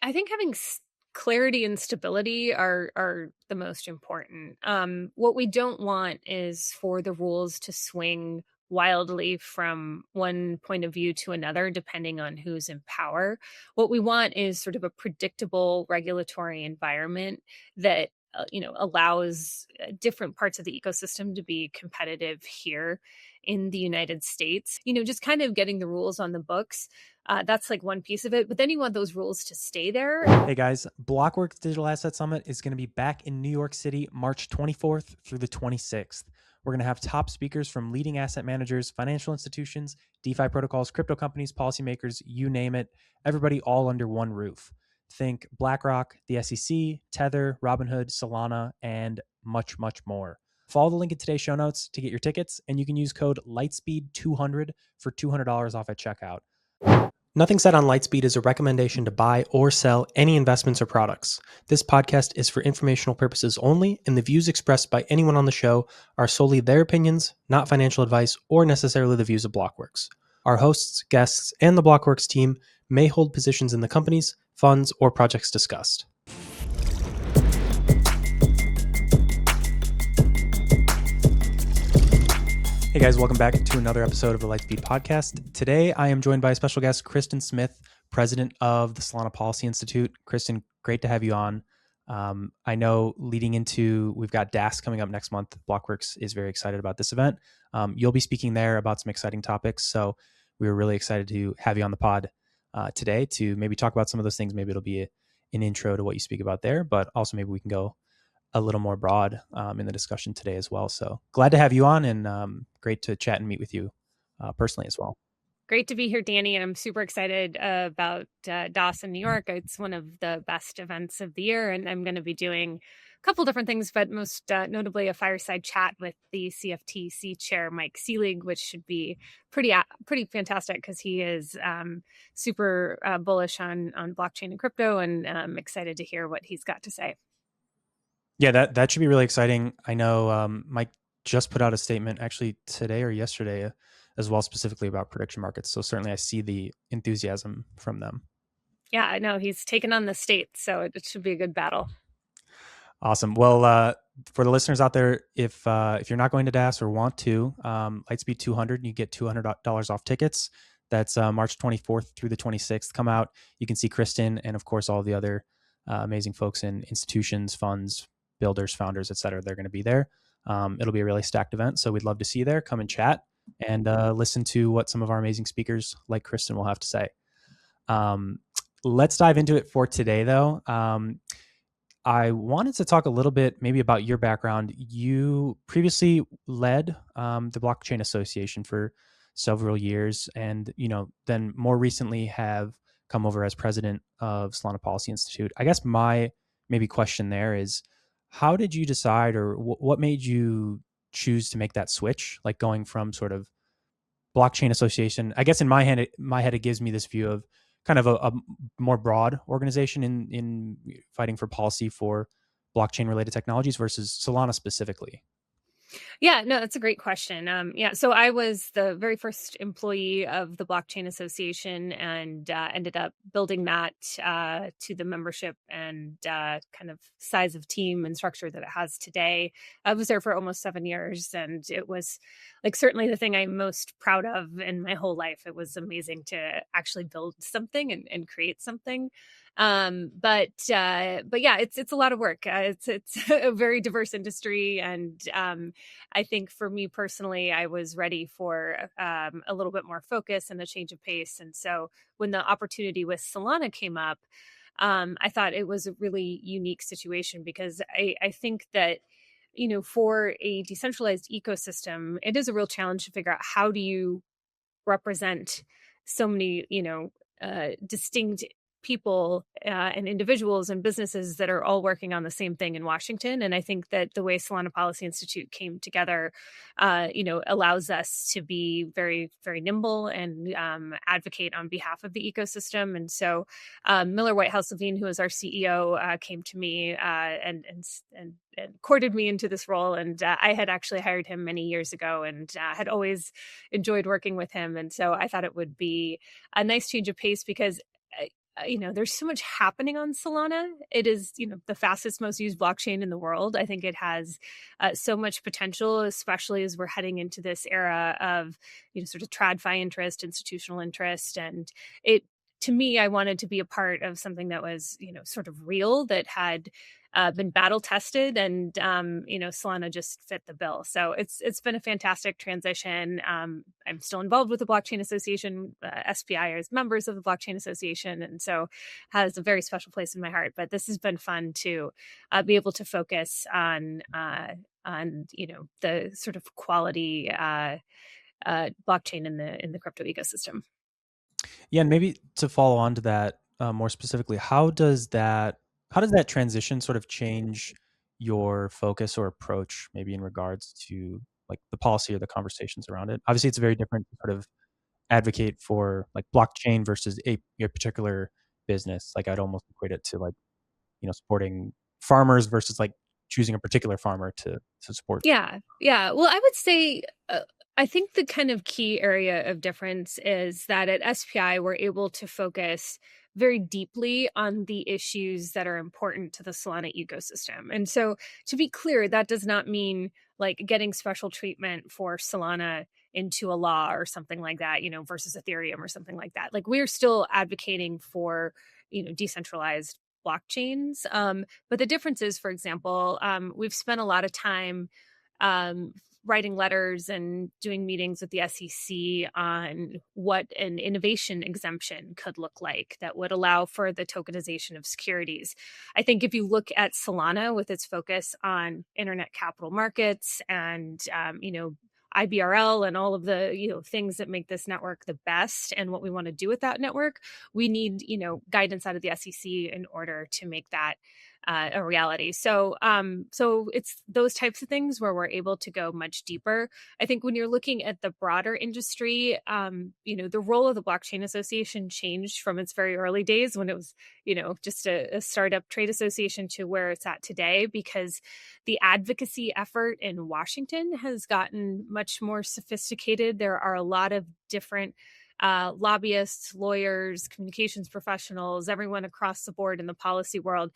I think having clarity and stability are the most important. What we don't want is for the rules to swing wildly from one point of view to another, depending on who's in power. What we want is sort of a predictable regulatory environment that allows different parts of the ecosystem to be competitive here in the United States. Just kind of getting the rules on the books. That's like one piece of it. But then you want those rules to stay there. Hey guys, Blockworks Digital Asset Summit is going to be back in New York City, March 24th through the 26th. We're going to have top speakers from leading asset managers, financial institutions, DeFi protocols, crypto companies, policymakers, you name it, everybody all under one roof. Think BlackRock, the SEC, Tether, Robinhood, Solana, and much, much more. Follow the link in today's show notes to get your tickets, and you can use code Lightspeed200 for $200 off at checkout. Nothing said on Lightspeed is a recommendation to buy or sell any investments or products. This podcast is for informational purposes only, and the views expressed by anyone on the show are solely their opinions, not financial advice or necessarily the views of Blockworks. Our hosts, guests, and the Blockworks team may hold positions in the companies, funds, or projects discussed. Hey guys, welcome back to another episode of the Lightspeed podcast. Today, I am joined by a special guest, Kristin Smith, president of the Solana Policy Institute. Kristin, great to have you on. I know we've got DAS coming up next month. Blockworks is very excited about this event. You'll be speaking there about some exciting topics. So we were really excited to have you on the pod today to maybe talk about some of those things. Maybe it'll be an intro to what you speak about there, but also maybe we can go a little more broad in the discussion today as well. So glad to have you on, and great to chat and meet with you personally as well. Great to be here, Danny, and I'm super excited about DAS in New York. It's one of the best events of the year, and I'm going to be doing a couple different things, but most notably a fireside chat with the CFTC chair, Mike Seelig, which should be pretty fantastic because he is super bullish on blockchain and crypto, and I'm excited to hear what he's got to say. Yeah, that should be really exciting. I know Mike just put out a statement actually today or yesterday as well, specifically about prediction markets. So certainly I see the enthusiasm from them. Yeah, I know he's taken on the states, so it should be a good battle. Awesome. Well, for the listeners out there, if you're not going to DAS or want to, Lightspeed 200, you get $200 off tickets. That's March 24th through the 26th. Come out. You can see Kristin and, of course, all the other amazing folks in institutions, funds, builders, founders, et cetera. They're going to be there. It'll be a really stacked event. So we'd love to see you there. Come and chat and listen to what some of our amazing speakers like Kristin will have to say. Let's dive into it for today, though. I wanted to talk a little bit maybe about your background. You previously led the Blockchain Association for several years, and then more recently have come over as president of Solana Policy Institute. I guess my maybe question there is, how did you decide, or what made you choose to make that switch, like going from sort of blockchain association? I guess in my head, it gives me this view of kind of a more broad organization in fighting for policy for blockchain related technologies versus Solana specifically. Yeah, no, that's a great question. So I was the very first employee of the Blockchain Association and ended up building that to the membership and kind of size of team and structure that it has today. I was there for almost 7 years, and it was like certainly the thing I'm most proud of in my whole life. It was amazing to actually build something and create something. But yeah, it's a lot of work. It's a very diverse industry, and I think for me personally, I was ready for a little bit more focus and a change of pace. And so when the opportunity with Solana came up, I thought it was a really unique situation because I think that for a decentralized ecosystem, it is a real challenge to figure out how do you represent so many distinct people and individuals and businesses that are all working on the same thing in Washington. And I think that the way Solana Policy Institute came together, allows us to be very, very nimble and advocate on behalf of the ecosystem. And so Miller Whitehouse Levine, who is our CEO, came to me and courted me into this role. And I had actually hired him many years ago and had always enjoyed working with him. And so I thought it would be a nice change of pace because there's so much happening on Solana. It is, the fastest, most used blockchain in the world. I think it has so much potential, especially as we're heading into this era of, sort of TradFi interest, institutional interest. And to me, I wanted to be a part of something that was, sort of real, that had been battle tested, and Solana just fit the bill. So it's been a fantastic transition. I'm still involved with the Blockchain Association. SPI is members of the Blockchain Association, and so has a very special place in my heart. But this has been fun to be able to focus on the sort of quality blockchain in the crypto ecosystem. Yeah, and maybe to follow on to that more specifically, how does that transition sort of change your focus or approach, maybe in regards to like the policy or the conversations around it? Obviously, it's very different to sort of advocate for like blockchain versus a particular business. Like I'd almost equate it to like supporting farmers versus like choosing a particular farmer to support. Yeah. Yeah. Well, I would say, I think the kind of key area of difference is that at SPI, we're able to focus very deeply on the issues that are important to the Solana ecosystem. And so, to be clear, that does not mean like getting special treatment for Solana into a law or something like that, versus Ethereum or something like that. Like, we're still advocating for, decentralized blockchains. But the difference is, for example, we've spent a lot of time um, writing letters and doing meetings with the SEC on what an innovation exemption could look like that would allow for the tokenization of securities. I think if you look at Solana with its focus on internet capital markets and, IBRL and all of the things that make this network the best and what we want to do with that network, we need guidance out of the SEC in order to make that a reality. So it's those types of things where we're able to go much deeper. I think when you're looking at the broader industry, the role of the Blockchain Association changed from its very early days when it was, just a startup trade association to where it's at today, because the advocacy effort in Washington has gotten much more sophisticated. There are a lot of different lobbyists, lawyers, communications professionals, everyone across the board in the policy world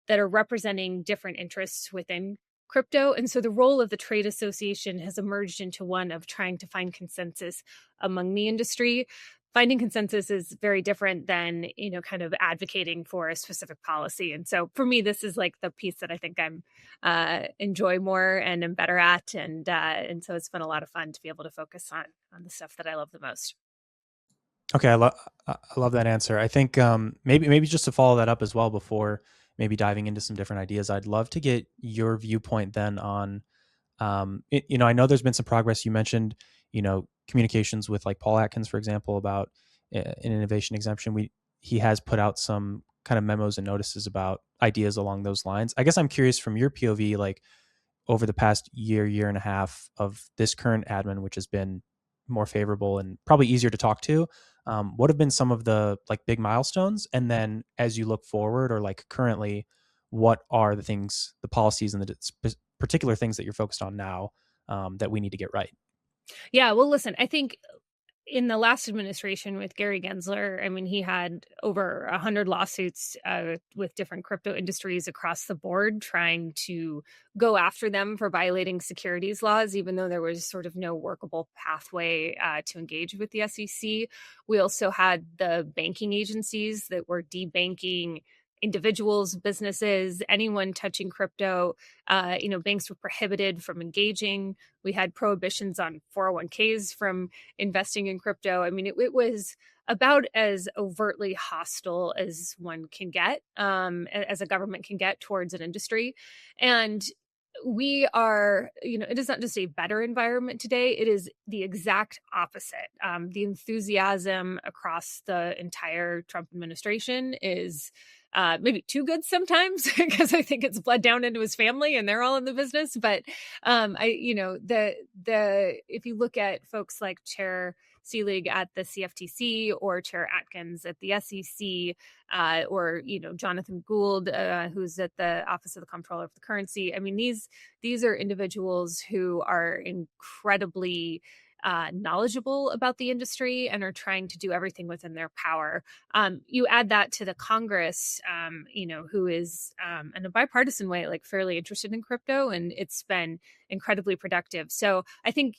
that are representing different interests within crypto. And so the role of the trade association has emerged into one of trying to find consensus among the industry. Finding consensus is very different than, kind of advocating for a specific policy. And so for me, this is like the piece that I think I'm enjoy more and am better at. And so it's been a lot of fun to be able to focus on the stuff that I love the most. Okay, I love that answer. I think maybe just to follow that up as well before maybe diving into some different ideas, I'd love to get your viewpoint then on I know there's been some progress. You mentioned communications with like Paul Atkins, for example, about an innovation exemption. He has put out some kind of memos and notices about ideas along those lines. I guess I'm curious from your POV, like over the past year and a half of this current admin, which has been more favorable and probably easier to talk to. What have been some of the like big milestones? And then as you look forward or like currently, what are the things, the policies and the particular things that you're focused on now that we need to get right? Yeah, well, listen, I think in the last administration with Gary Gensler, I mean, he had over 100 lawsuits with different crypto industries across the board trying to go after them for violating securities laws, even though there was sort of no workable pathway to engage with the SEC. We also had the banking agencies that were debanking individuals, businesses, anyone touching crypto. Banks were prohibited from engaging. We had prohibitions on 401ks from investing in crypto. I mean, it was about as overtly hostile as one can get, as a government can get towards an industry. And we are, it is not just a better environment today, it is the exact opposite. The enthusiasm across the entire Trump administration is maybe too good sometimes because I think it's bled down into his family and they're all in the business. But if you look at folks like Chair Seelig at the CFTC or Chair Atkins at the SEC, or Jonathan Gould, who's at the Office of the Comptroller of the Currency. I mean, these are individuals who are incredibly knowledgeable about the industry and are trying to do everything within their power. You add that to the Congress, who is in a bipartisan way, like fairly interested in crypto, and it's been incredibly productive. So I think,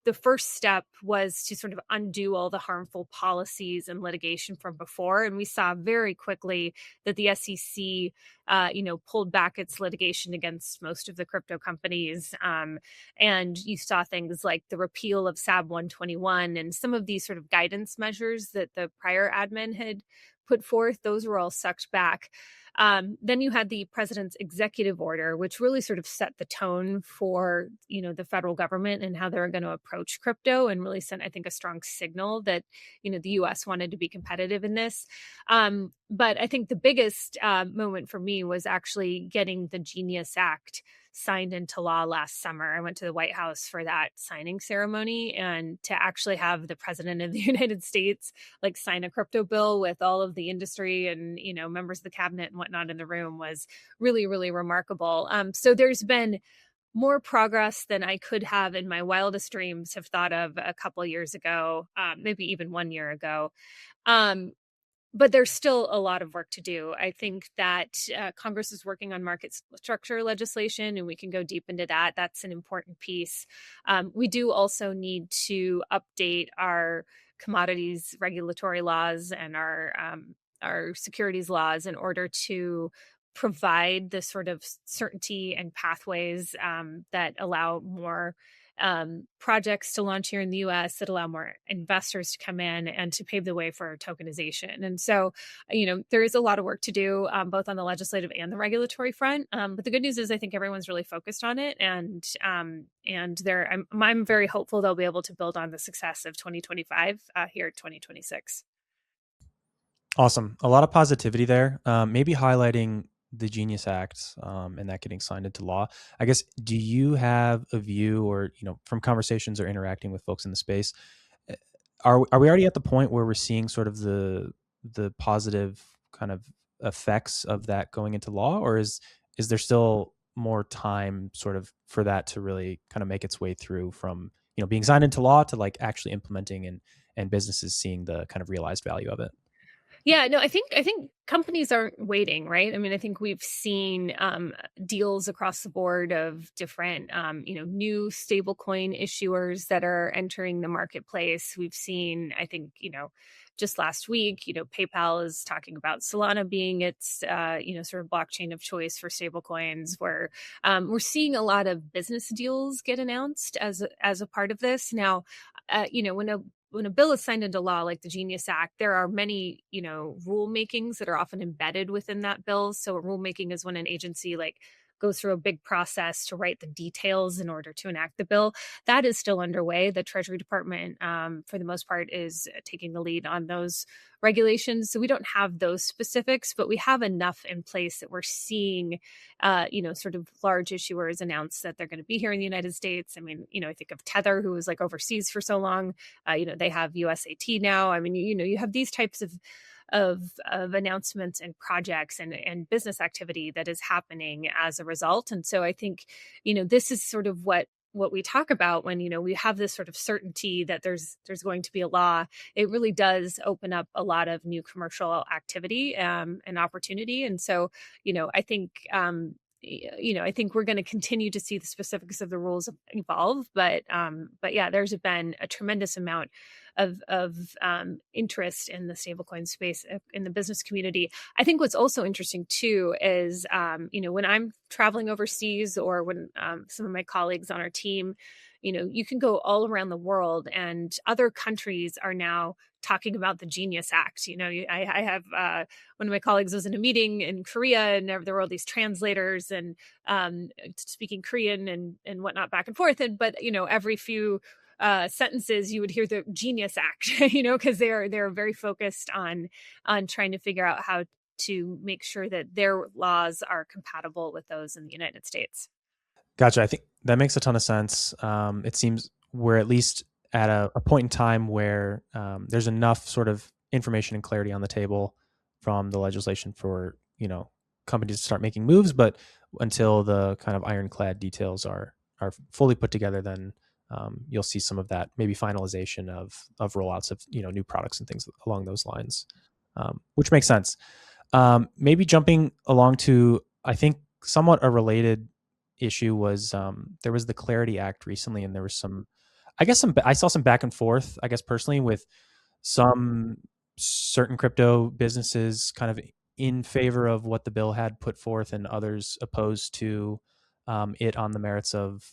the first step was to sort of undo all the harmful policies and litigation from before. And we saw very quickly that the SEC, pulled back its litigation against most of the crypto companies. And you saw things like the repeal of SAB 121 and some of these sort of guidance measures that the prior admin had put forth. Those were all sucked back. Then you had the president's executive order, which really sort of set the tone for, the federal government and how they're going to approach crypto, and really sent, I think, a strong signal that, the U.S. wanted to be competitive in this. But I think the biggest moment for me was actually getting the Genius Act signed into law last summer. I went to the White House for that signing ceremony, and to actually have the president of the United States like sign a crypto bill with all of the industry and, members of the cabinet and whatnot in the room was really, really remarkable. So there's been more progress than I could have in my wildest dreams have thought of a couple years ago, maybe even 1 year ago. But there's still a lot of work to do. I think that Congress is working on market structure legislation, and we can go deep into that. That's an important piece. We do also need to update our commodities regulatory laws and our securities laws in order to provide the sort of certainty and pathways that allow more projects to launch here in the US, that allow more investors to come in and to pave the way for tokenization. And so, there is a lot of work to do, both on the legislative and the regulatory front. But the good news is I think everyone's really focused on it. And I'm very hopeful they'll be able to build on the success of 2025 here at 2026. Awesome. A lot of positivity there. Maybe highlighting the Genius Act and that getting signed into law. I guess, do you have a view, or, from conversations or interacting with folks in the space, are we already at the point where we're seeing sort of the positive kind of effects of that going into law, or is there still more time sort of for that to really kind of make its way through from, being signed into law to like actually implementing and businesses seeing the kind of realized value of it? Yeah, no, I think companies aren't waiting, right? I mean, I think we've seen deals across the board of different, new stablecoin issuers that are entering the marketplace. We've seen, I think, just last week, PayPal is talking about Solana being its, sort of blockchain of choice for stablecoins. Where we're seeing a lot of business deals get announced as a part of this. Now, when a bill is signed into law, like the Genius Act, there are many, rulemakings that are often embedded within that bill. So a rulemaking is when an agency goes through a big process to write the details in order to enact the bill. That is still underway. The Treasury Department, for the most part, is taking the lead on those regulations. So we don't have those specifics, but we have enough in place that we're seeing, sort of large issuers announce that they're going to be here in the United States. I mean, I think of Tether, who was overseas for so long. They have USAT now. I mean, you have these types of announcements and projects and business activity that is happening as a result. And so I think, this is sort of what we talk about when, we have this sort of certainty that there's going to be a law. It really does open up a lot of new commercial activity and opportunity. And so, I think, I think we're going to continue to see the specifics of the rules evolve, but yeah, there's been a tremendous amount of interest in the stablecoin space in the business community. I think what's also interesting too is, when I'm traveling overseas, or when some of my colleagues on our team, you can go all around the world, and other countries are now talking about the Genius Act. I have one of my colleagues was in a meeting in Korea, and there were all these translators and speaking Korean and whatnot back and forth. But every few sentences you would hear the Genius Act, because they're very focused on trying to figure out how to make sure that their laws are compatible with those in the United States. Gotcha. I think that makes a ton of sense. It seems we're at least at a point in time where there's enough sort of information and clarity on the table from the legislation for, companies to start making moves. But until the kind of ironclad details are fully put together, then you'll see some of that maybe finalization of rollouts of new products and things along those lines, which makes sense. Maybe jumping along to, I think, somewhat a related issue was there was the Clarity Act recently, and there was I saw some back and forth, I guess personally, with some certain crypto businesses kind of in favor of what the bill had put forth, and others opposed to it on the merits of,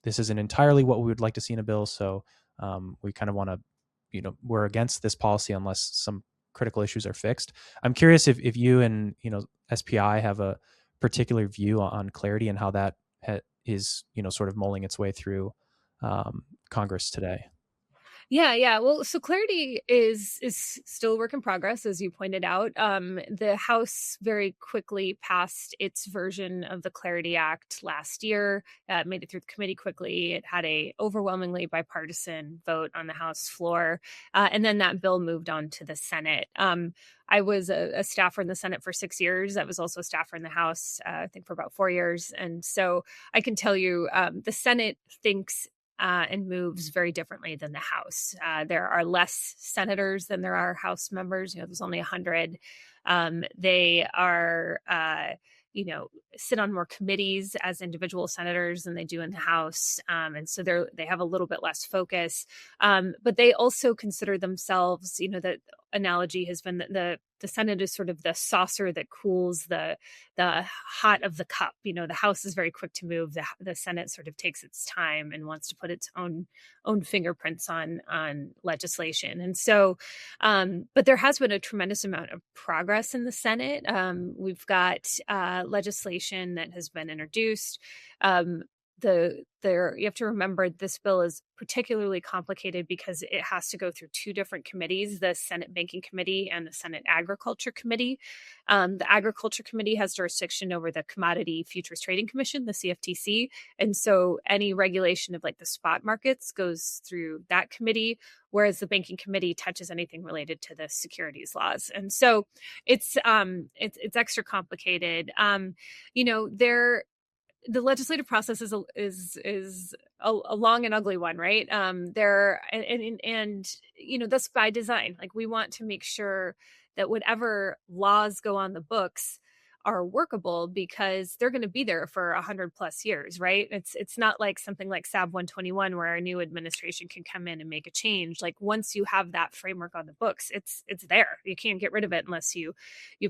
this isn't entirely what we would like to see in a bill. So we kind of want to, we're against this policy unless some critical issues are fixed. I'm curious if you and, SPI have a particular view on Clarity and how that is, sort of mulling its way through Congress today. Yeah. Well, so Clarity is still a work in progress, as you pointed out. The House very quickly passed its version of the Clarity Act last year. Made it through the committee quickly. It had a overwhelmingly bipartisan vote on the House floor, and then that bill moved on to the Senate. I was a staffer in the Senate for 6 years. I was also a staffer in the House, I think, for about 4 years, and so I can tell you, the Senate thinks and moves very differently than the House. There are less senators than there are House members. There's only 100. They are, sit on more committees as individual senators than they do in the House, and so they have a little bit less focus. But they also consider themselves, the analogy has been that the Senate is sort of the saucer that cools the hot of the cup. The House is very quick to move. The Senate sort of takes its time and wants to put its own fingerprints on legislation. And so, but there has been a tremendous amount of progress in the Senate. We've got legislation that has been introduced. You have to remember this bill is particularly complicated because it has to go through two different committees, the Senate Banking Committee and the Senate Agriculture Committee. The Agriculture Committee has jurisdiction over the Commodity Futures Trading Commission, the CFTC. And so any regulation of like the spot markets goes through that committee, whereas the Banking Committee touches anything related to the securities laws. And so it's extra complicated. The legislative process is a long and ugly one, right? That's by design. Like, we want to make sure that whatever laws go on the books are workable because they're going to be there for 100 plus years, right? It's not like something like SAB 121 where a new administration can come in and make a change. Like, once you have that framework on the books, it's there. You can't get rid of it unless you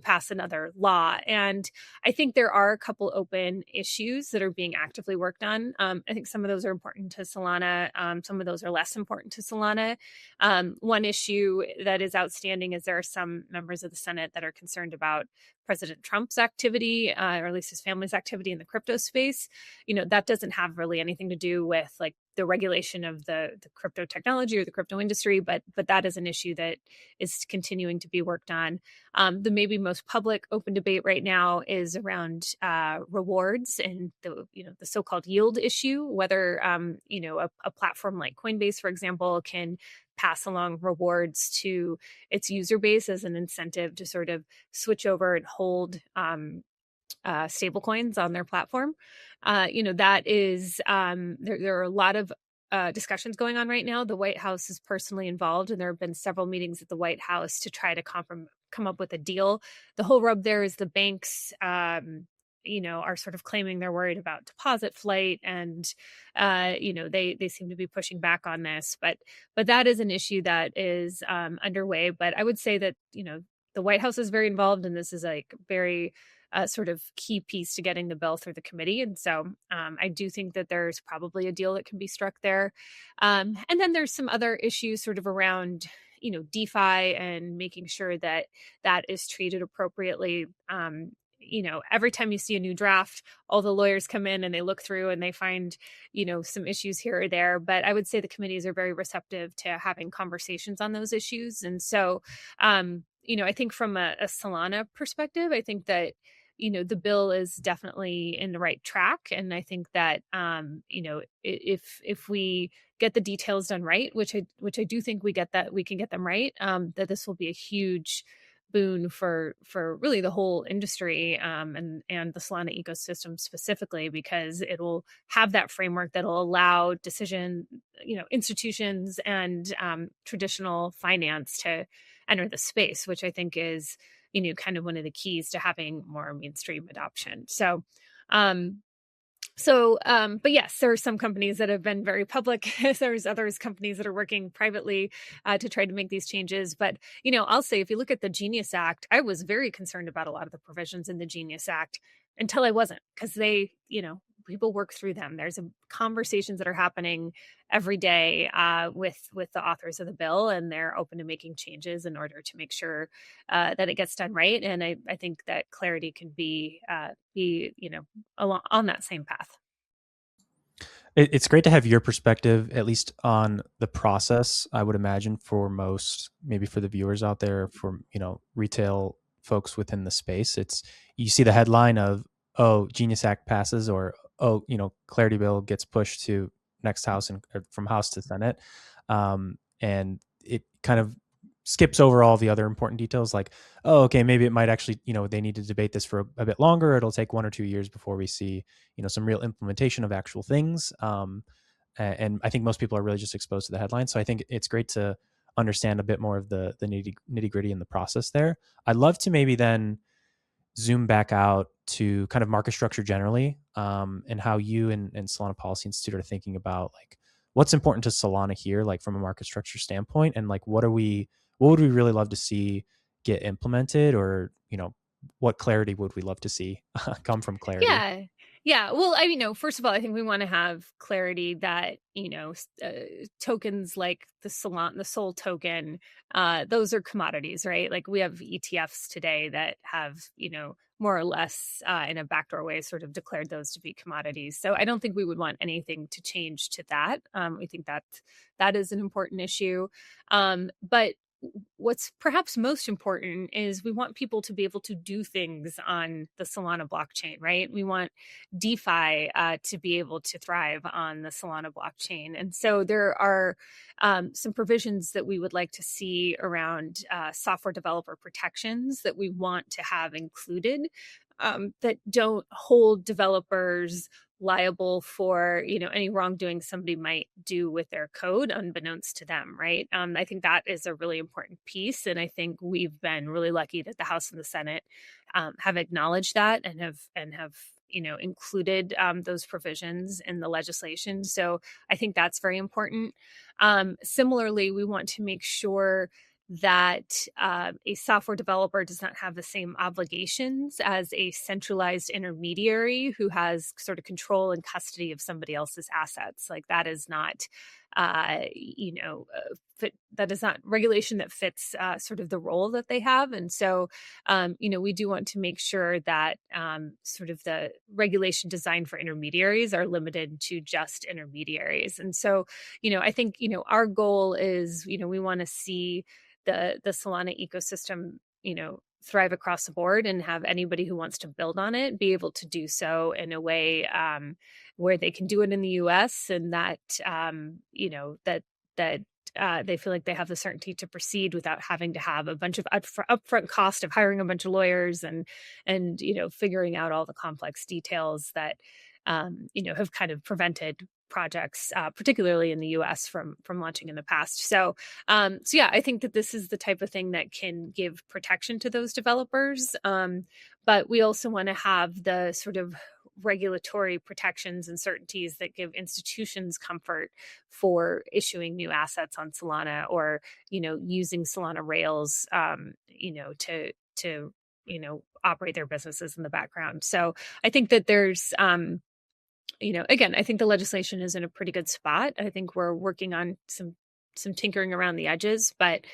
pass another law. And I think there are a couple open issues that are being actively worked on. I think some of those are important to Solana. Some of those are less important to Solana. One issue that is outstanding is there are some members of the Senate that are concerned about President Trump's activity, or at least his family's activity in the crypto space. That doesn't have really anything to do with like the regulation of the crypto technology or the crypto industry, but that is an issue that is continuing to be worked on. The maybe most public open debate right now is around rewards and the so-called yield issue, whether a platform like Coinbase, for example, can pass along rewards to its user base as an incentive to sort of switch over and hold stable coins on their platform. That is, there are a lot of discussions going on right now. The White House is personally involved, and there have been several meetings at the White House to try to come up with a deal. The whole rub there is the banks are sort of claiming they're worried about deposit flight, and they seem to be pushing back on this, but that is an issue that is underway. But I would say that the White House is very involved, and this is like very sort of key piece to getting the bill through the committee. And so I do think that there's probably a deal that can be struck there. And then there's some other issues sort of around DeFi and making sure that that is treated appropriately. Every time you see a new draft, all the lawyers come in and they look through and they find, some issues here or there. But I would say the committees are very receptive to having conversations on those issues. And so, I think from a Solana perspective, I think that, the bill is definitely in the right track. And I think that, if we get the details done right, which I do think we can get them right, that this will be a huge boon for really the whole industry, and the Solana ecosystem specifically, because it will have that framework that will allow institutions and traditional finance to enter the space, which I think is kind of one of the keys to having more mainstream adoption. But yes, there are some companies that have been very public. There's others companies that are working privately to try to make these changes. But, I'll say if you look at the Genius Act, I was very concerned about a lot of the provisions in the Genius Act until I wasn't, because people work through them. There's conversations that are happening every day with the authors of the bill, and they're open to making changes in order to make sure that it gets done right. And I think that clarity can be on that same path. It's great to have your perspective, at least on the process. I would imagine for most, maybe for the viewers out there, for retail folks within the space, it's you see the headline of, oh, Genius Act passes, or oh, Clarity Bill gets pushed to next house and from House to Senate, and it kind of skips over all the other important details, like, oh, okay, maybe it might actually, they need to debate this for a bit longer. It'll take 1 or 2 years before we see, some real implementation of actual things. And I think most people are really just exposed to the headlines. So I think it's great to understand a bit more of the nitty gritty in the process there. I'd love to maybe then zoom back out to kind of market structure generally, and how you and Solana Policy Institute are thinking about, like, what's important to Solana here, like from a market structure standpoint, and like what would we really love to see get implemented, or what clarity would we love to see come from clarity? Yeah. Yeah. Well, first of all, I think we want to have clarity that, tokens like the Sol token, those are commodities, right? Like we have ETFs today that have, more or less in a backdoor way sort of declared those to be commodities. So I don't think we would want anything to change to that. We think that is an important issue. But what's perhaps most important is we want people to be able to do things on the Solana blockchain, right? We want DeFi to be able to thrive on the Solana blockchain. And so there are some provisions that we would like to see around software developer protections that we want to have included, that don't hold developers liable for any wrongdoing somebody might do with their code unbeknownst to them, right? I think that is a really important piece, and I think we've been really lucky that the House and the Senate have acknowledged that and have included those provisions in the legislation. So I think that's very important. Similarly, we want to make sure that a software developer does not have the same obligations as a centralized intermediary who has sort of control and custody of somebody else's assets. Like that is not, that is not regulation that fits sort of the role that they have. And so, we do want to make sure that sort of the regulation designed for intermediaries are limited to just intermediaries. And so, I think, our goal is, we want to see the Solana ecosystem, thrive across the board, and have anybody who wants to build on it be able to do so in a way where they can do it in the U.S. and that they feel like they have the certainty to proceed without having to have a bunch of upfront cost of hiring a bunch of lawyers and figuring out all the complex details that have kind of prevented projects, particularly in the U.S., from launching in the past. So yeah, I think that this is the type of thing that can give protection to those developers. But we also want to have the sort of regulatory protections and certainties that give institutions comfort for issuing new assets on Solana, or using Solana rails, to operate their businesses in the background. So I think that there's again, I think the legislation is in a pretty good spot. I think we're working on some tinkering around the edges, but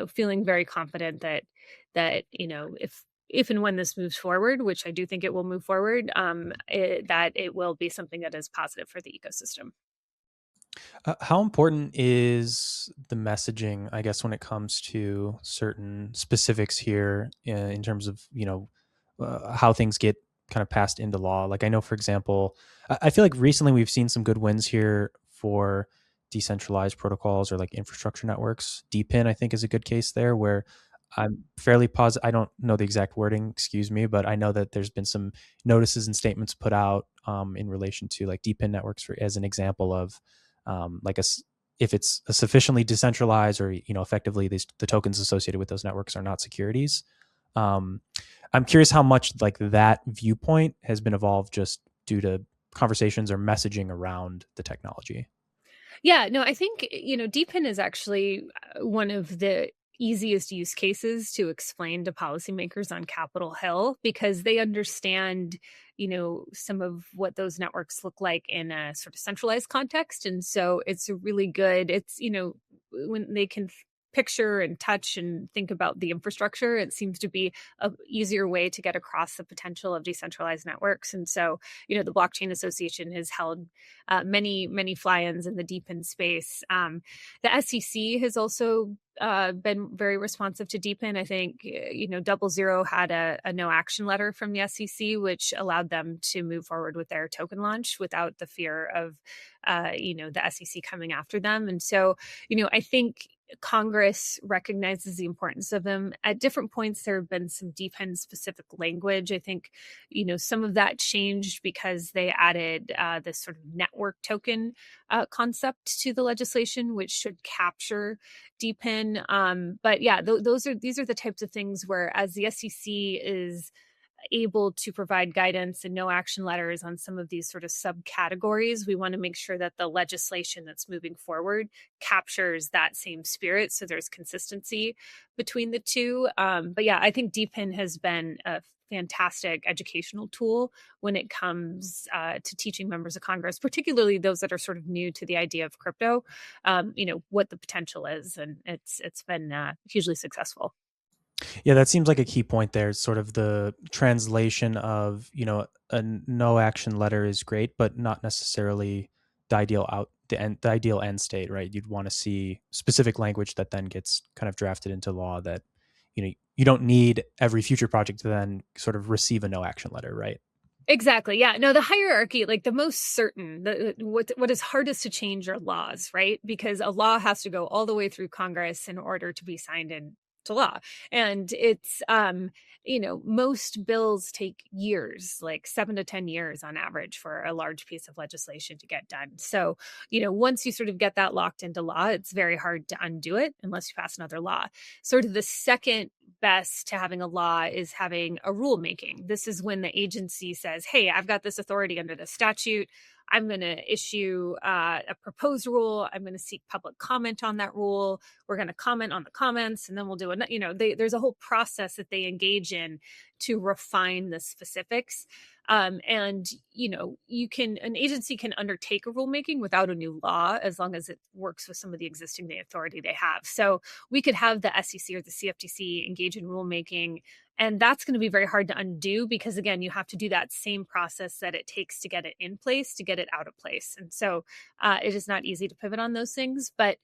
feeling very confident that if and when this moves forward, which I do think it will move forward, that it will be something that is positive for the ecosystem. How important is the messaging, I guess, when it comes to certain specifics here in terms of, how things get kind of passed into law? Like I know, for example, I feel like recently we've seen some good wins here for decentralized protocols or like infrastructure networks. DPIN, I think, is a good case there, where I'm fairly positive. I don't know the exact wording, excuse me, but I know that there's been some notices and statements put out in relation to like DePIN networks, as an example of like if it's a sufficiently decentralized, or effectively the tokens associated with those networks are not securities. Um, I'm curious how much like that viewpoint has been evolved just due to conversations or messaging around the technology. Yeah, no, I think, DPIN is actually one of the easiest use cases to explain to policymakers on Capitol Hill because they understand, some of what those networks look like in a sort of centralized context. And so it's a really good, when they can picture and touch and think about the infrastructure, it seems to be a easier way to get across the potential of decentralized networks. And so, the Blockchain Association has held many fly-ins in the DePIN space. The SEC has also been very responsive to DePIN. I think 00 had a no action letter from the SEC, which allowed them to move forward with their token launch without the fear of the SEC coming after them. And so, I think Congress recognizes the importance of them. At different points, there have been some DePIN specific language. I think, some of that changed because they added this sort of network token concept to the legislation, which should capture DePIN. But yeah, these are the types of things where, as the SEC is able to provide guidance and no action letters on some of these sort of subcategories, we want to make sure that the legislation that's moving forward captures that same spirit, so there's consistency between the two. But yeah, I think DePIN has been a fantastic educational tool when it comes to teaching members of Congress, particularly those that are sort of new to the idea of crypto, what the potential is, and it's been hugely successful. Yeah, that seems like a key point there. Sort of the translation of, a no action letter is great, but not necessarily the ideal end state, right? You'd want to see specific language that then gets kind of drafted into law that, you don't need every future project to then sort of receive a no action letter, right? Exactly. Yeah. No, the hierarchy, like the most certain, what is hardest to change are laws, right? Because a law has to go all the way through Congress in order to be signed into law. And it's most bills take years, like 7 to 10 years on average for a large piece of legislation to get done. So, once you sort of get that locked into law, it's very hard to undo it unless you pass another law. Sort of the second best to having a law is having a rulemaking. This is when the agency says, hey, I've got this authority under the statute. I'm going to issue a proposed rule. I'm going to seek public comment on that rule. We're going to comment on the comments, and then we'll do it. There's a whole process that they engage in to refine the specifics. And an agency can undertake a rulemaking without a new law as long as it works with some of the existing authority they have. So we could have the SEC or the CFTC engage in rulemaking, and that's going to be very hard to undo because, again, you have to do that same process that it takes to get it in place, to get it out of place. And so it is not easy to pivot on those things. But,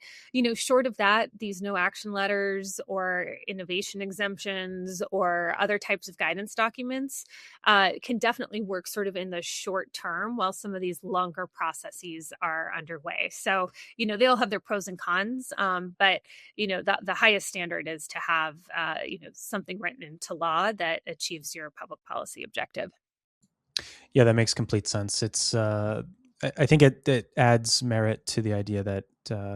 short of that, these no action letters or innovation exemptions or other types of guidance documents can definitely work sort of in the short term while some of these longer processes are underway. So, they all have their pros and cons. But, the highest standard is to have, something written into law that achieves your public policy objective. Yeah, that makes complete sense. It's I think it adds merit to the idea that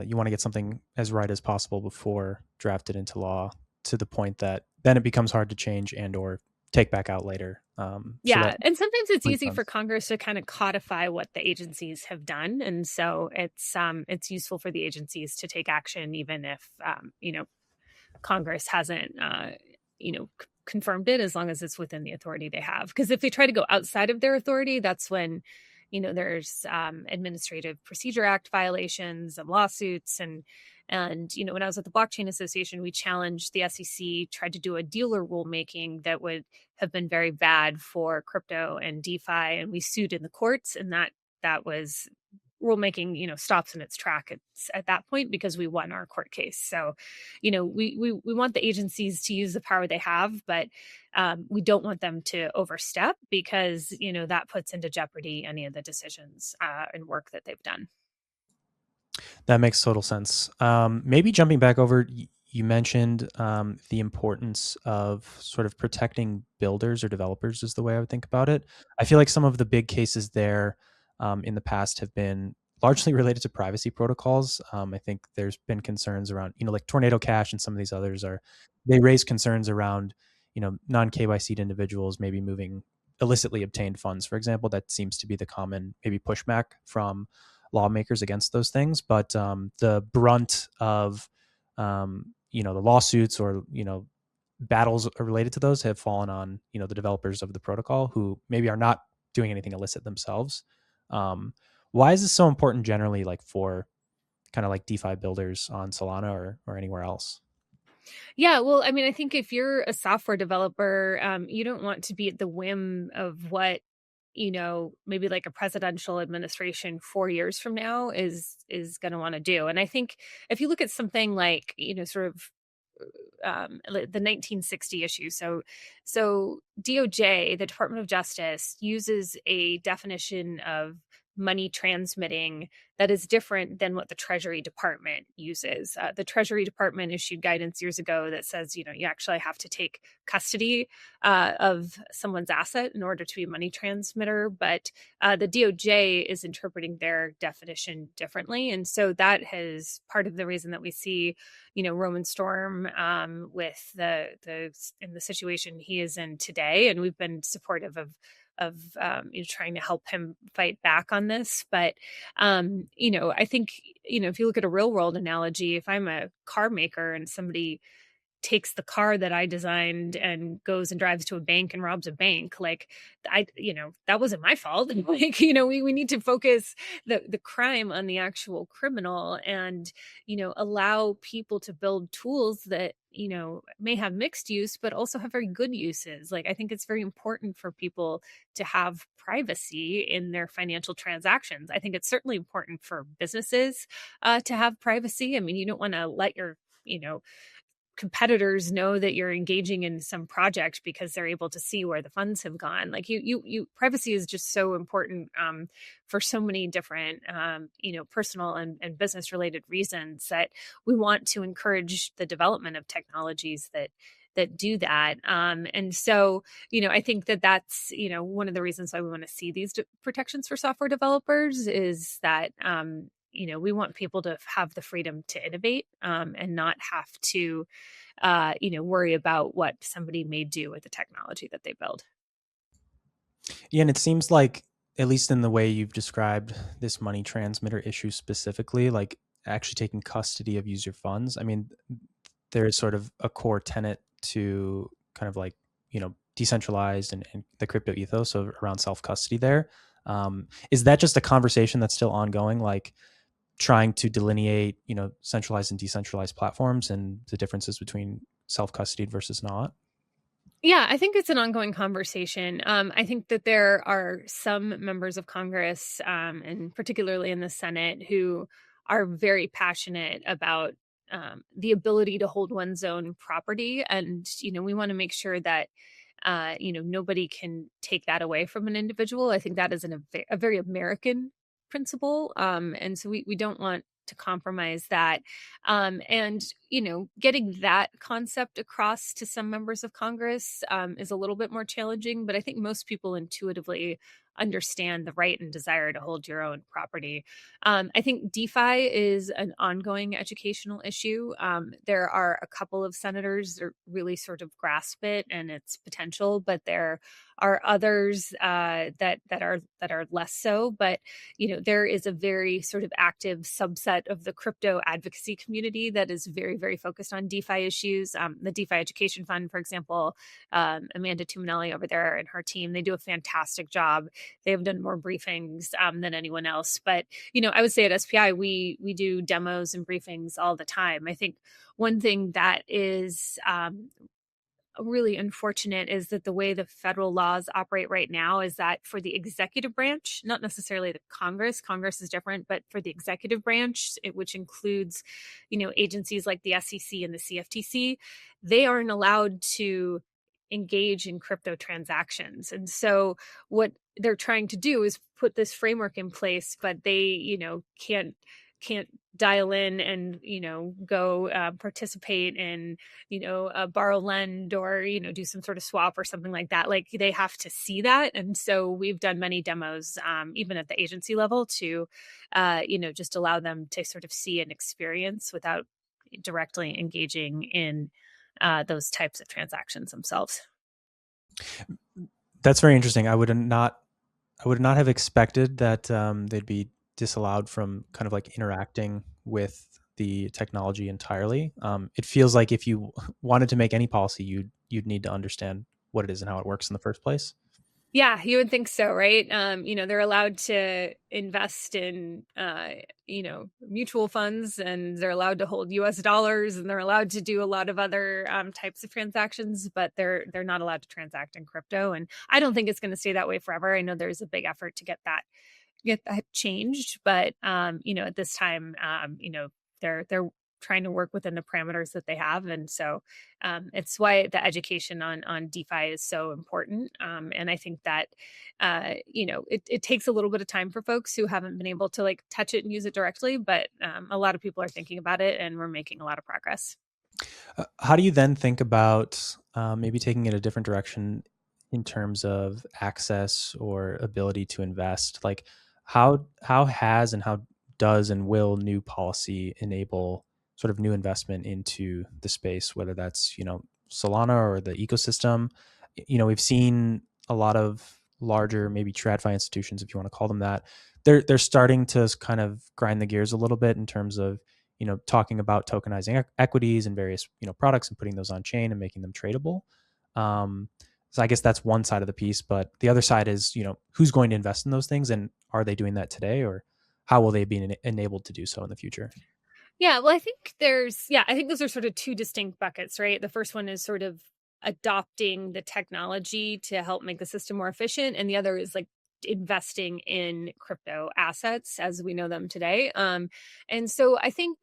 you want to get something as right as possible before drafted into law, to the point that then it becomes hard to change and or take back out later. So Yeah, that and sometimes it's makes easy for sense. Congress to kind of codify what the agencies have done, and so it's useful for the agencies to take action even if Congress hasn't confirmed it, as long as it's within the authority they have. Because if they try to go outside of their authority, that's when there's Administrative Procedure Act violations and lawsuits. And when I was at the Blockchain Association, we challenged the SEC, tried to do a dealer rulemaking that would have been very bad for crypto and DeFi, and we sued in the courts, and that was rulemaking stops in its track at that point because we won our court case. So we want the agencies to use the power they have, but we don't want them to overstep because that puts into jeopardy any of the decisions and work that they've done. That makes total sense. Maybe jumping back over, you mentioned the importance of sort of protecting builders or developers is the way I would think about it. I feel like some of the big cases there in the past have been largely related to privacy protocols. I think there's been concerns around, like Tornado Cash and some of these others they raise concerns around, non KYC'd individuals maybe moving illicitly obtained funds, for example. That seems to be the common maybe pushback from lawmakers against those things. But the brunt of the lawsuits or battles related to those have fallen on the developers of the protocol who maybe are not doing anything illicit themselves. Why is this so important generally, like for kind of like DeFi builders on Solana or anywhere else? Yeah, well, I mean, I think if you're a software developer, you don't want to be at the whim of what maybe like a presidential administration 4 years from now is going to want to do. And I think if you look at something like sort of the 1960 issue. So DOJ, the Department of Justice, uses a definition of money transmitting that is different than what the Treasury Department uses. The Treasury Department issued guidance years ago that says, you actually have to take custody of someone's asset in order to be a money transmitter. But the DOJ is interpreting their definition differently. And so that is part of the reason that we see, Roman Storm with the in the situation he is in today. And we've been supportive of trying to help him fight back on this. But I think if you look at a real world analogy, if I'm a car maker and somebody takes the car that I designed and goes and drives to a bank and robs a bank, like that wasn't my fault. Like, we need to focus the crime on the actual criminal and, allow people to build tools that, may have mixed use, but also have very good uses. Like, I think it's very important for people to have privacy in their financial transactions. I think it's certainly important for businesses to have privacy. I mean, you don't want to let your, competitors know that you're engaging in some project because they're able to see where the funds have gone. Like privacy is just so important for so many different personal and business related reasons that we want to encourage the development of technologies that do that. And so, I think that's, one of the reasons why we want to see these protections for software developers is that, we want people to have the freedom to innovate and not have to, worry about what somebody may do with the technology that they build. Yeah, and it seems like, at least in the way you've described this money transmitter issue specifically, like actually taking custody of user funds. I mean, there is sort of a core tenet to kind of like, decentralized and the crypto ethos of around self-custody there. Is that just a conversation that's still ongoing? Like, trying to delineate, centralized and decentralized platforms and the differences between self-custodied versus not? Yeah, I think it's an ongoing conversation. I think that there are some members of Congress, and particularly in the Senate, who are very passionate about the ability to hold one's own property. And, we want to make sure that nobody can take that away from an individual. I think that is a very American principle. And so we don't want to compromise that. And, getting that concept across to some members of Congress is a little bit more challenging, but I think most people intuitively understand the right and desire to hold your own property. I think DeFi is an ongoing educational issue. There are a couple of senators that really sort of grasp it and its potential, but there are others that are less so. But there is a very sort of active subset of the crypto advocacy community that is very, very focused on DeFi issues. The DeFi Education Fund, for example, Amanda Tuminelli over there and her team, they do a fantastic job. They have done more briefings than anyone else. But, I would say at SPI, we do demos and briefings all the time. I think one thing that is really unfortunate is that the way the federal laws operate right now is that for the executive branch, not necessarily the Congress is different, but for the executive branch, which includes, agencies like the SEC and the CFTC, they aren't allowed to engage in crypto transactions. And so what they're trying to do is put this framework in place, but they, can't can't dial in and go participate in borrow lend or do some sort of swap or something like that. Like they have to see that. And so we've done many demos even at the agency level to just allow them to sort of see and experience without directly engaging in those types of transactions themselves. That's very interesting. I would not have expected that they'd be disallowed from kind of like interacting with the technology entirely. It feels like if you wanted to make any policy, you'd need to understand what it is and how it works in the first place. Yeah, you would think so, right? They're allowed to invest in, mutual funds, and they're allowed to hold U.S. dollars, and they're allowed to do a lot of other types of transactions, but they're not allowed to transact in crypto. And I don't think it's going to stay that way forever. I know there's a big effort to get that changed, but at this time, they're trying to work within the parameters that they have. And so it's why the education on DeFi is so important. And I think that, it takes a little bit of time for folks who haven't been able to like touch it and use it directly, but a lot of people are thinking about it and we're making a lot of progress. How do you then think about maybe taking it a different direction in terms of access or ability to invest? Like how has and how does and will new policy enable sort of new investment into the space, whether that's, Solana or the ecosystem? We've seen a lot of larger, maybe TradFi institutions, if you want to call them that. They're starting to kind of grind the gears a little bit in terms of talking about tokenizing equities and various, products and putting those on chain and making them tradable. So I guess that's one side of the piece, but the other side is, who's going to invest in those things, and are they doing that today, or how will they be enabled to do so in the future? Yeah, well, I think those are sort of two distinct buckets, right? The first one is sort of adopting the technology to help make the system more efficient. And the other is like investing in crypto assets as we know them today. And so I think,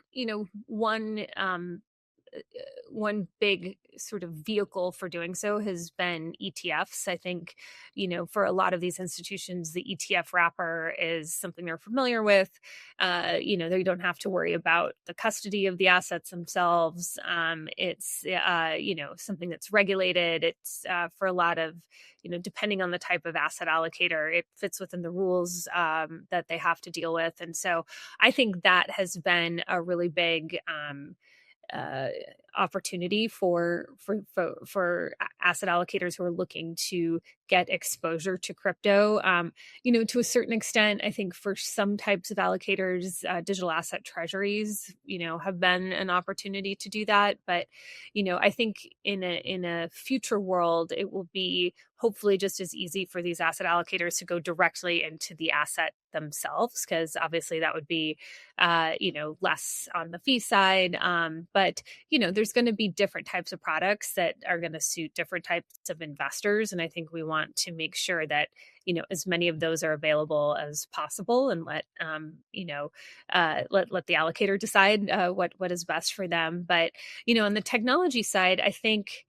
one big sort of vehicle for doing so has been ETFs. I think, for a lot of these institutions, the ETF wrapper is something they're familiar with. They don't have to worry about the custody of the assets themselves. It's, something that's regulated. It's for a lot of, depending on the type of asset allocator, it fits within the rules that they have to deal with. And so I think that has been a really big opportunity for asset allocators who are looking to get exposure to crypto. To a certain extent, I think for some types of allocators, digital asset treasuries, have been an opportunity to do that. But, I think in a future world, it will be hopefully just as easy for these asset allocators to go directly into the asset themselves, because obviously that would be, less on the fee side. But, there's going to be different types of products that are going to suit different types of investors. And I think we want to make sure that, as many of those are available as possible, and let the allocator decide what is best for them. But, on the technology side, I think,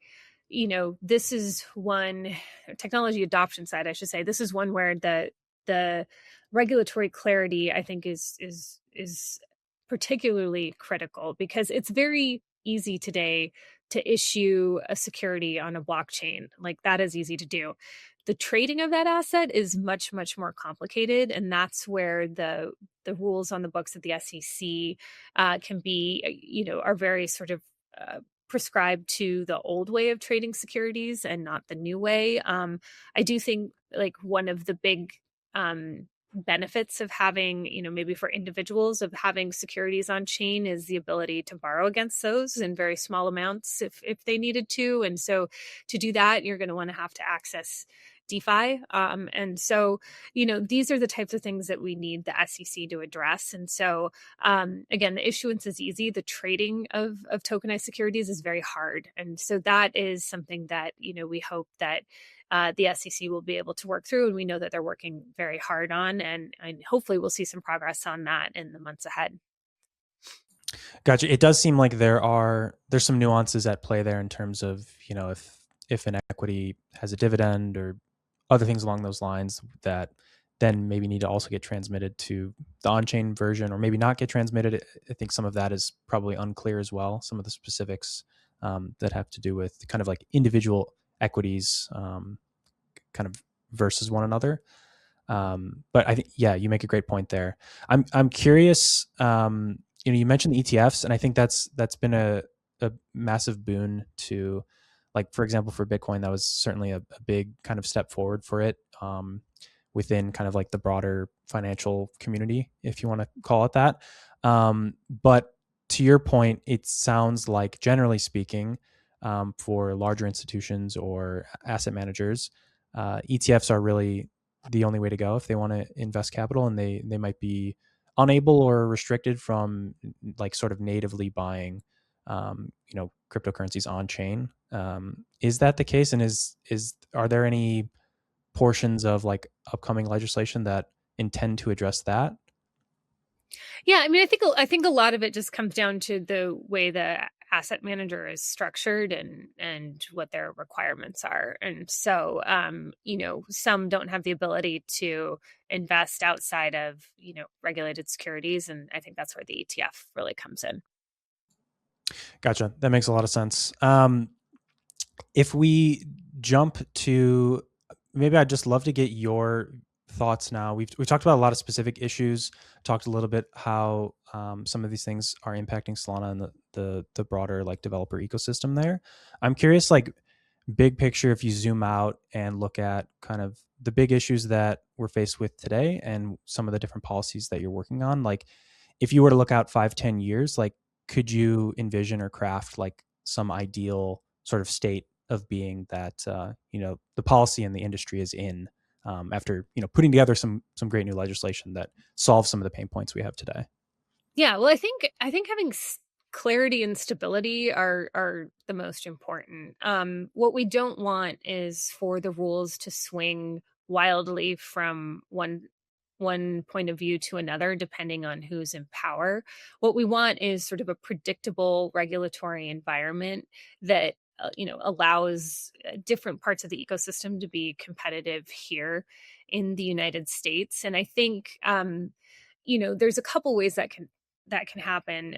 this is one technology adoption side, I should say. This is one where the regulatory clarity, I think, is particularly critical, because it's very easy today to issue a security on a blockchain. Like that is easy to do. The trading of that asset is much, much more complicated. And that's where the rules on the books of the SEC can be, are very sort of prescribed to the old way of trading securities and not the new way. I do think like one of the big benefits of having, maybe for individuals, of having securities on chain is the ability to borrow against those in very small amounts if they needed to. And so to do that, you're going to want to have to access DeFi. And so, these are the types of things that we need the SEC to address. And so, again, the issuance is easy. The trading of tokenized securities is very hard. And so that is something that, we hope that the SEC will be able to work through. And we know that they're working very hard on, and hopefully we'll see some progress on that in the months ahead. Gotcha. It does seem like there's some nuances at play there in terms of, if an equity has a dividend or other things along those lines, that then maybe need to also get transmitted to the on-chain version, or maybe not get transmitted. I think some of that is probably unclear as well. Some of the specifics that have to do with kind of like individual equities kind of versus one another. But I think, yeah, you make a great point there. I'm curious. You mentioned the ETFs, and I think that's been a massive boon to, like, for example, for Bitcoin, that was certainly a big kind of step forward for it within kind of like the broader financial community, if you want to call it that. But to your point, it sounds like, generally speaking, for larger institutions or asset managers, ETFs are really the only way to go if they want to invest capital, and they might be unable or restricted from like sort of natively buying cryptocurrencies on chain. Is that the case? And are there any portions of like upcoming legislation that intend to address that? Yeah, I mean, I think a lot of it just comes down to the way the asset manager is structured and what their requirements are. And so, some don't have the ability to invest outside of, regulated securities, and I think that's where the ETF really comes in. Gotcha. That makes a lot of sense. If we jump to, maybe I'd just love to get your thoughts now. We've talked about a lot of specific issues, talked a little bit how some of these things are impacting Solana and the broader like developer ecosystem there. I'm curious, like, big picture, if you zoom out and look at kind of the big issues that we're faced with today and some of the different policies that you're working on, like, if you were to look out 5-10 years, like, could you envision or craft like some ideal sort of state of being that the policy and the industry is in, after putting together some great new legislation that solves some of the pain points we have today? Yeah, well, I think having clarity and stability are the most important. What we don't want is for the rules to swing wildly from one point of view to another, depending on who's in power. What we want is sort of a predictable regulatory environment that allows different parts of the ecosystem to be competitive here in the United States. And I think there's a couple ways that can happen.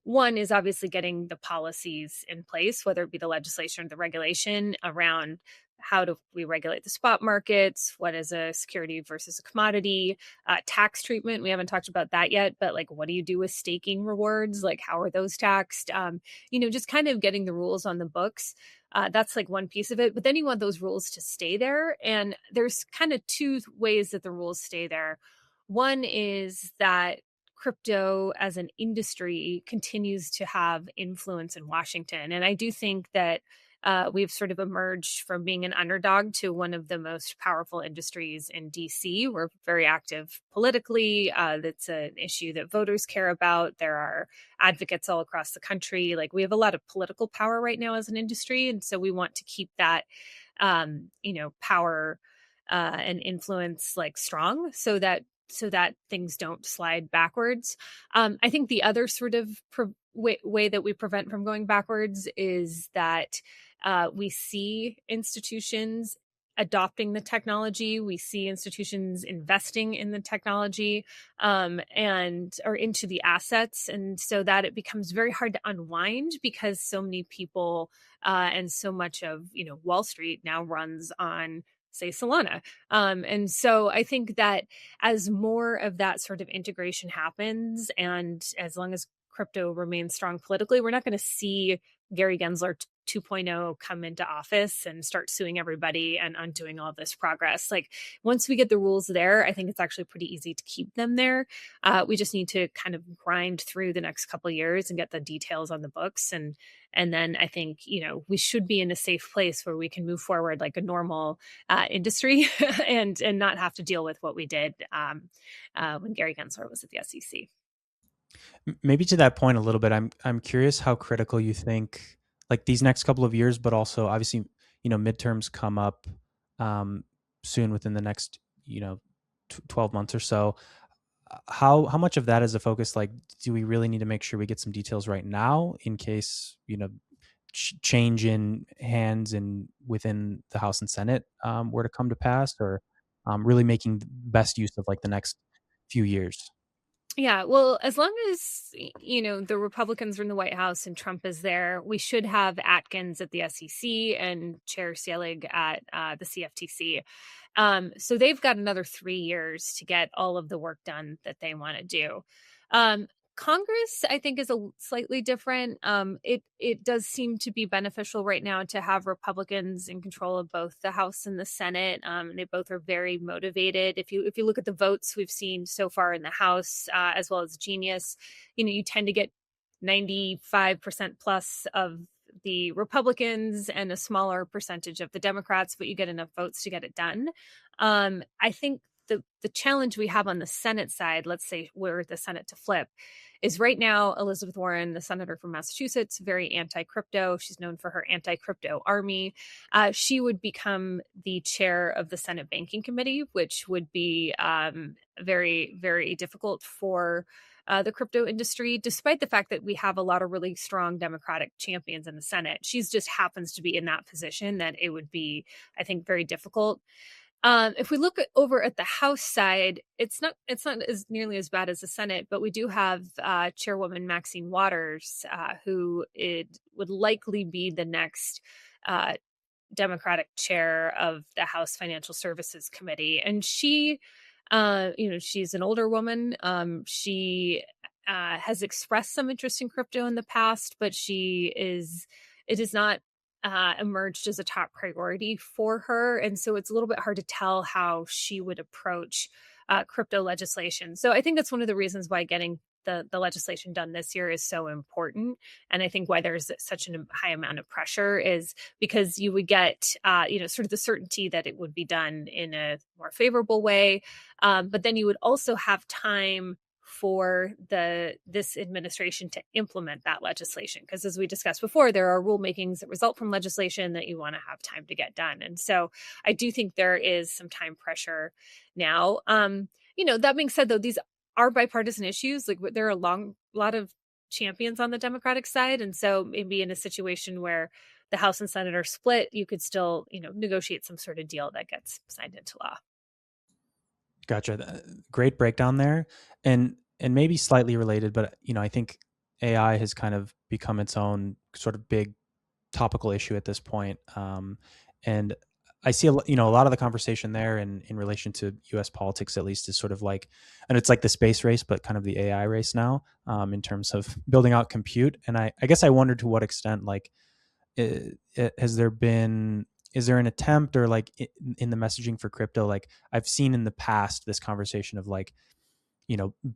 One is obviously getting the policies in place, whether it be the legislation or the regulation around how do we regulate the spot markets, what is a security versus a commodity, tax treatment. We haven't talked about that yet, but like, what do you do with staking rewards? Like, how are those taxed? Just kind of getting the rules on the books. That's like one piece of it. But then you want those rules to stay there. And there's kind of two ways that the rules stay there. One is that crypto as an industry continues to have influence in Washington. And I do think that we've sort of emerged from being an underdog to one of the most powerful industries in DC. We're very active politically. That's an issue that voters care about. There are advocates all across the country. Like, we have a lot of political power right now as an industry. And so we want to keep that, power and influence like strong so that things don't slide backwards. I think the other sort of way that we prevent from going backwards is that we see institutions adopting the technology. We see institutions investing in the technology and or into the assets. And so that it becomes very hard to unwind because so many people and so much of, Wall Street now runs on, say, Solana. And so I think that as more of that sort of integration happens, and as long as crypto remains strong politically, we're not going to see Gary Gensler 2.0 come into office and start suing everybody and undoing all this progress. Like, once we get the rules there, I think it's actually pretty easy to keep them there. We just need to kind of grind through the next couple of years and get the details on the books. And then I think, we should be in a safe place where we can move forward like a normal industry and not have to deal with what we did when Gary Gensler was at the SEC. Maybe to that point a little bit, I'm curious how critical you think, like, these next couple of years, but also obviously, midterms come up soon within the next 12 months or so. How much of that is a focus? Like, do we really need to make sure we get some details right now in case change in hands and within the House and Senate were to come to pass? Or really making the best use of like the next few years. Yeah, well, as long as the Republicans are in the White House and Trump is there, we should have Atkins at the SEC and Chair Selig at the CFTC. So they've got another 3 years to get all of the work done that they want to do. Um, Congress, I think, is a slightly different. It does seem to be beneficial right now to have Republicans in control of both the House and the Senate. They both are very motivated. If you look at the votes we've seen so far in the House, as well as Genius, you tend to get 95% plus of the Republicans and a smaller percentage of the Democrats, but you get enough votes to get it done. I think the challenge we have on the Senate side, let's say we're the Senate to flip, is right now Elizabeth Warren, the senator from Massachusetts, very anti-crypto. She's known for her anti-crypto army. She would become the chair of the Senate Banking Committee, which would be very, very difficult for the crypto industry, despite the fact that we have a lot of really strong Democratic champions in the Senate. She's just happens to be in that position that it would be, I think, very difficult. If we look over at the House side, it's not as nearly as bad as the Senate, but we do have Chairwoman Maxine Waters, who would likely be the next Democratic chair of the House Financial Services Committee, and she's an older woman. She has expressed some interest in crypto in the past, but it has not emerged as a top priority for her. And so it's a little bit hard to tell how she would approach crypto legislation. So I think that's one of the reasons why getting the legislation done this year is so important. And I think why there's such a high amount of pressure is because you would get, sort of the certainty that it would be done in a more favorable way. But then you would also have time for this administration to implement that legislation. Because as we discussed before, there are rulemakings that result from legislation that you want to have time to get done. And so I do think there is some time pressure now. That being said, though, these are bipartisan issues. Like there are a lot of champions on the Democratic side. And so maybe in a situation where the House and Senate are split, you could still, negotiate some sort of deal that gets signed into law. Gotcha. Great breakdown there. And maybe slightly related, but I think AI has kind of become its own sort of big topical issue at this point. And I see a lot of the conversation there in relation to US politics, at least, is sort of like, and it's like the space race, but kind of the AI race now, in terms of building out compute. And I guess I wondered to what extent, like, is there an attempt, or like in the messaging for crypto, like I've seen in the past this conversation of like,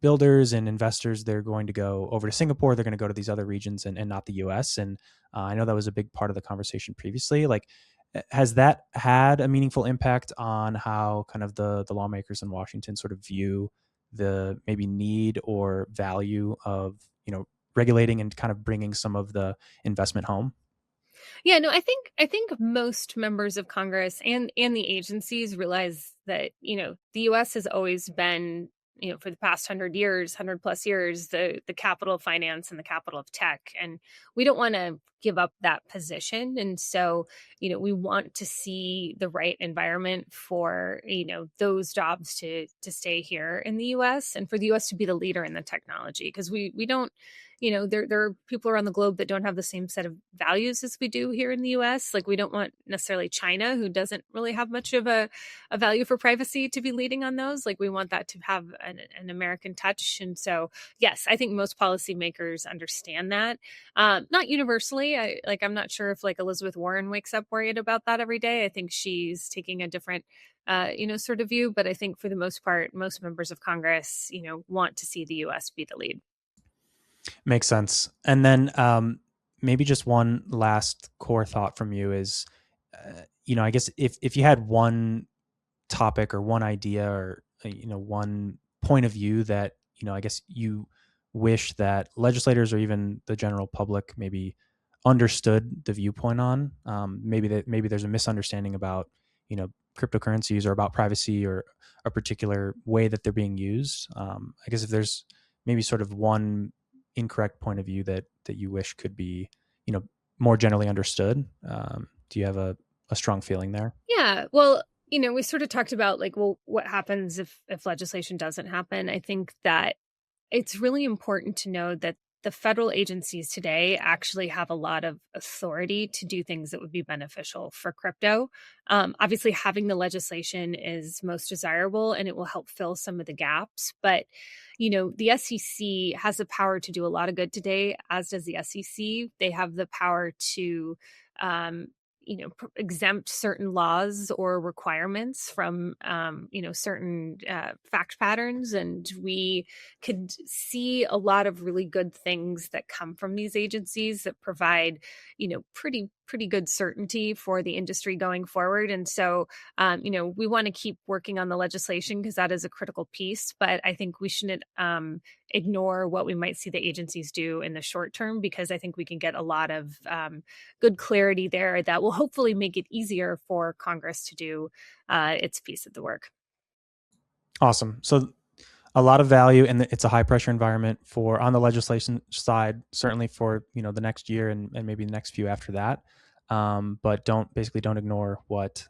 builders and investors, they're going to go over to Singapore, they're going to go to these other regions and not the US. And I know that was a big part of the conversation previously. Like, has that had a meaningful impact on how kind of the lawmakers in Washington sort of view the maybe need or value of, regulating and kind of bringing some of the investment home? Yeah, no, I think most members of Congress and the agencies realize that, the US has always been, for the past 100 years, 100 plus years, the capital of finance and the capital of tech. And we don't want to give up that position. And so, we want to see the right environment for, those jobs to stay here in the US and for the US to be the leader in the technology. Because we don't, there are people around the globe that don't have the same set of values as we do here in the US. Like we don't want necessarily China, who doesn't really have much of a value for privacy, to be leading on those. Like we want that to have an American touch. And so, yes, I think most policymakers understand that. Not universally. I'm not sure if like Elizabeth Warren wakes up worried about that every day. I think she's taking a different sort of view. But I think for the most part, most members of Congress, want to see the US be the lead. Makes sense. And then maybe just one last core thought from you is, I guess if you had one topic or one idea or, one point of view that, I guess you wish that legislators or even the general public maybe understood the viewpoint on, maybe there's a misunderstanding about, cryptocurrencies or about privacy or a particular way that they're being used. I guess if there's maybe sort of one incorrect point of view that you wish could be, more generally understood, do you have a strong feeling there? Yeah, well, We sort of talked about like, well, what happens if legislation doesn't happen? I think that it's really important to know that the federal agencies today actually have a lot of authority to do things that would be beneficial for crypto. Obviously, having the legislation is most desirable and it will help fill some of the gaps. But, the SEC has the power to do a lot of good today, as does the SEC. They have the power to um, exempt certain laws or requirements from, certain fact patterns. And we could see a lot of really good things that come from these agencies that provide, pretty good certainty for the industry going forward. And so, we want to keep working on the legislation because that is a critical piece. But I think we shouldn't ignore what we might see the agencies do in the short term, because I think we can get a lot of good clarity there that will hopefully make it easier for Congress to do its piece of the work. Awesome. So a lot of value, and it's a high pressure environment for on the legislation side, certainly for the next year and maybe the next few after that. But don't ignore what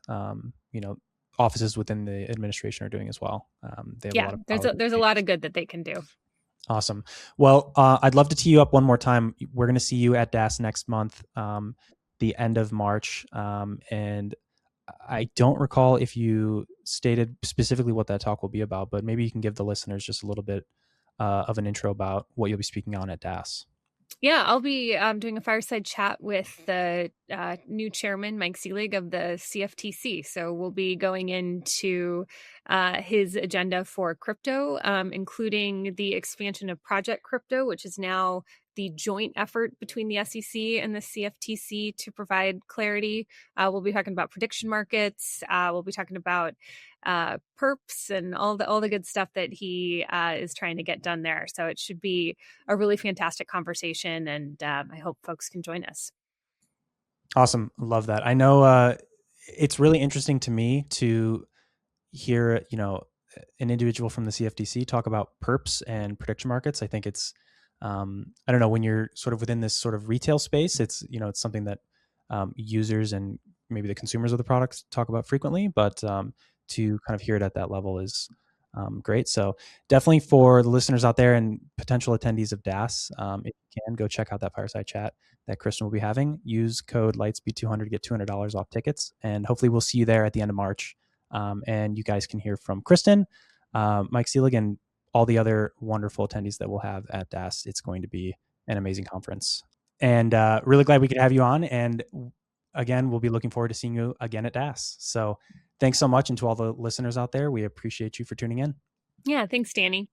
offices within the administration are doing as well. They have a lot of power. There's a lot of good that they can do. Awesome. Well, I'd love to tee you up one more time. We're going to see you at DAS next month, the end of March, and I don't recall if you stated specifically what that talk will be about, but maybe you can give the listeners just a little bit of an intro about what you'll be speaking on at DAS. Yeah, I'll be doing a fireside chat with the new chairman, Mike Seelig of the CFTC. So we'll be going into his agenda for crypto, including the expansion of Project Crypto, which is now the joint effort between the SEC and the CFTC to provide clarity. We'll be talking about prediction markets. We'll be talking about perps and all the good stuff that he is trying to get done there. So it should be a really fantastic conversation, and I hope folks can join us. Awesome. Love that. I know it's really interesting to me to hear, an individual from the CFTC talk about perps and prediction markets. I think it's, I don't know, when you're sort of within this sort of retail space, it's, it's something that users and maybe the consumers of the products talk about frequently, but to kind of hear it at that level is great. So definitely for the listeners out there and potential attendees of DAS, if you can, go check out that fireside chat that Kristin will be having. Use code Lightspeed200 to get $200 off tickets. And hopefully we'll see you there at the end of March. And you guys can hear from Kristin, Mike Seelig, and all the other wonderful attendees that we'll have at DAS. It's going to be an amazing conference. And really glad we could have you on. And again, we'll be looking forward to seeing you again at DAS. So thanks so much. And to all the listeners out there, we appreciate you for tuning in. Yeah, thanks, Danny.